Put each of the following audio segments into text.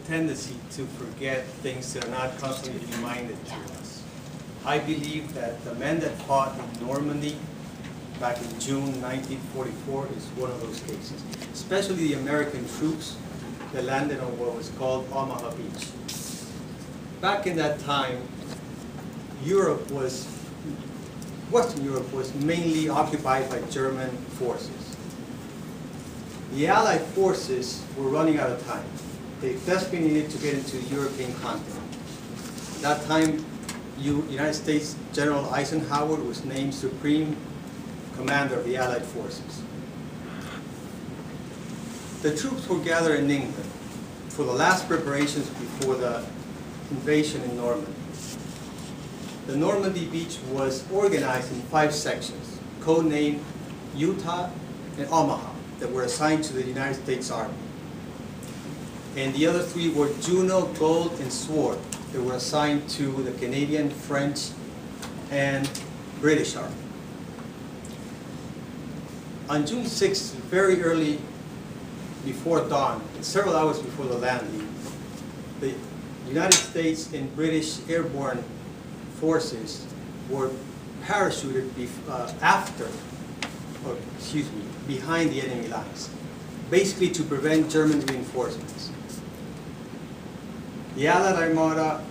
tendency to forget things that are not constantly reminded to us. I believe that the men that fought in Normandy back in June 1944 is one of those cases, especially the American troops that landed on what was called Omaha Beach. Back in that time, Western Europe was mainly occupied by German forces. The Allied forces were running out of time. They desperately needed to get into the European continent. At that time, United States General Eisenhower was named Supreme Commander of the Allied forces. The troops were gathered in England for the last preparations before the invasion in Normandy. The Normandy beach was organized in 5 sections, codenamed Utah and Omaha, that were assigned to the United States Army. And the other 3 were Juno, Gold, and Sword, that were assigned to the Canadian, French, and British Army. On June 6th, very early before dawn, several hours before the landing, the United States and British airborne forces were parachuted behind the enemy lines, basically to prevent German reinforcements. The Allied Armada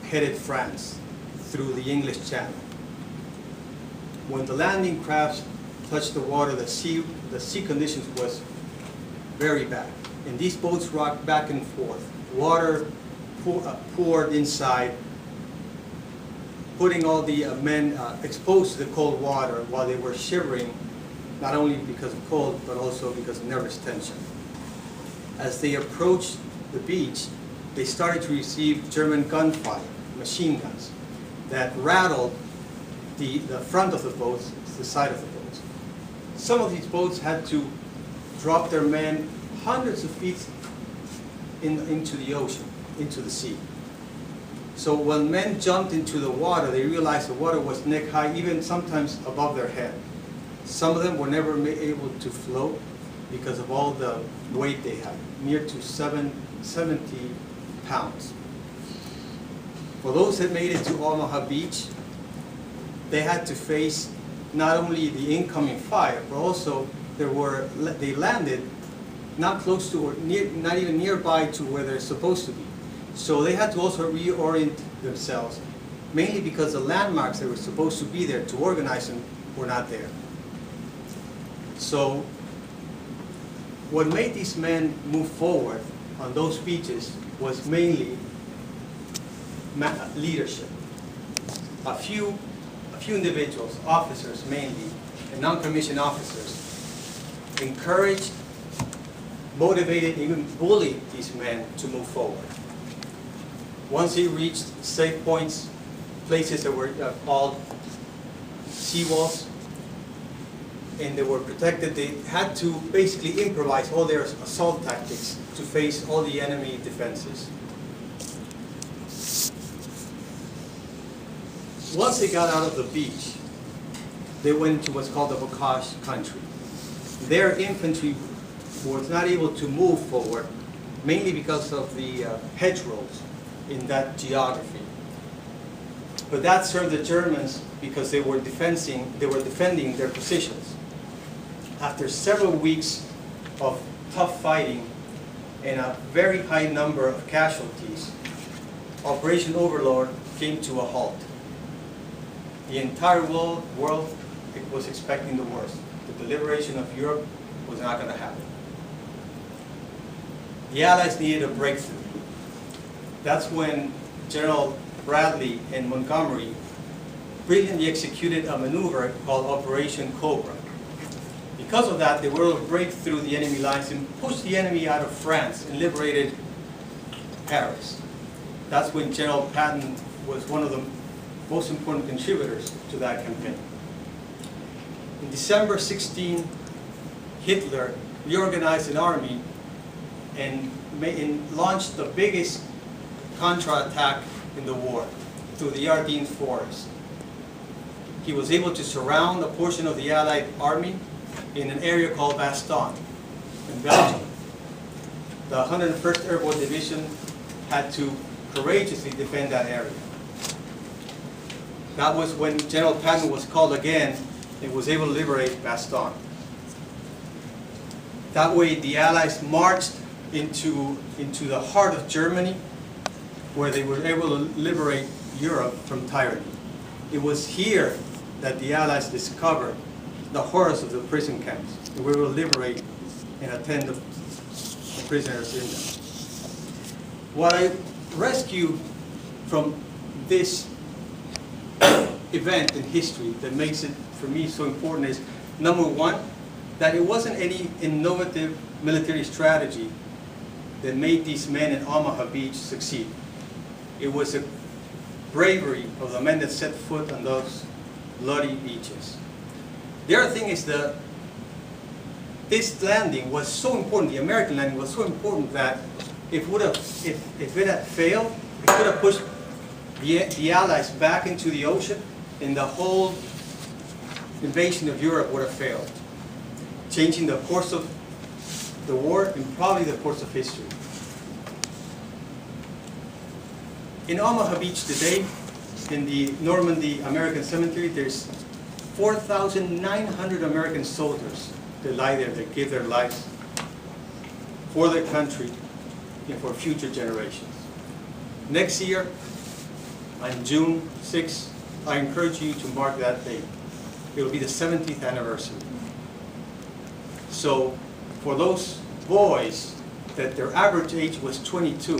headed France through the English Channel. When the landing crafts touched the water, the sea conditions was very bad. And these boats rocked back and forth. Water poured inside, putting all the men exposed to the cold water while they were shivering, not only because of cold, but also because of nervous tension. As they approached the beach, they started to receive German gunfire, machine guns, that rattled the front of the boats, the side of the boats. Some of these boats had to drop their men hundreds of feet into the ocean, into the sea. So when men jumped into the water, they realized the water was neck high, even sometimes above their head. Some of them were never able to float because of all the weight they had, near to 70 pounds. For those that made it to Omaha Beach, they had to face not only the incoming fire, but also they landed not close to or not even nearby to where they're supposed to be. So they had to also reorient themselves, mainly because the landmarks that were supposed to be there to organize them were not there. So what made these men move forward on those beaches was mainly leadership. A few individuals, officers mainly, and non-commissioned officers, encouraged, motivated, even bullied these men to move forward. Once they reached safe points, places that were called seawalls, and they were protected, they had to basically improvise all their assault tactics to face all the enemy defenses. Once they got out of the beach, they went into what's called the Bocage country. Their infantry was not able to move forward, mainly because of the hedgerows in that geography. But that served the Germans because they were defending their positions. After several weeks of tough fighting and a very high number of casualties, Operation Overlord came to a halt. The entire world was expecting the worst. The liberation of Europe was not going to happen. The Allies needed a breakthrough. That's when General Bradley and Montgomery brilliantly executed a maneuver called Operation Cobra. Because of that, they were able to break through the enemy lines and push the enemy out of France and liberated Paris. That's when General Patton was one of the most important contributors to that campaign. In December 16, Hitler reorganized an army and launched the biggest counterattack in the war through the Ardennes forest. He was able to surround a portion of the Allied army in an area called Bastogne in Belgium. the 101st Airborne Division had to courageously defend that area. That was when General Patton was called again and was able to liberate Bastogne. That way the Allies marched into the heart of Germany, where they were able to liberate Europe from tyranny. It was here that the Allies discovered the horrors of the prison camps, and we will liberate and attend the prisoners in them. What I rescue from this event in history that makes it, for me, so important is, number one, that it wasn't any innovative military strategy that made these men in Omaha Beach succeed. It was a bravery of the men that set foot on those bloody beaches. The other thing is that this landing was so important, the American landing was so important that if it had failed, it could have pushed the Allies back into the ocean, and the whole invasion of Europe would have failed, changing the course of the war and probably the course of history. In Omaha Beach today, in the Normandy American Cemetery, there's 4,900 American soldiers that lie there, that give their lives for their country and for future generations. Next year, on June 6th, I encourage you to mark that date. It will be the 70th anniversary. So for those boys that their average age was 22,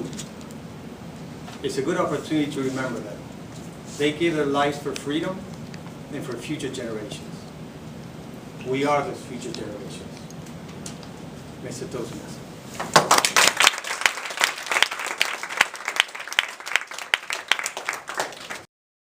it's a good opportunity to remember that. They gave their lives for freedom and for future generations. We are those future generations. Mr. Toastmaster.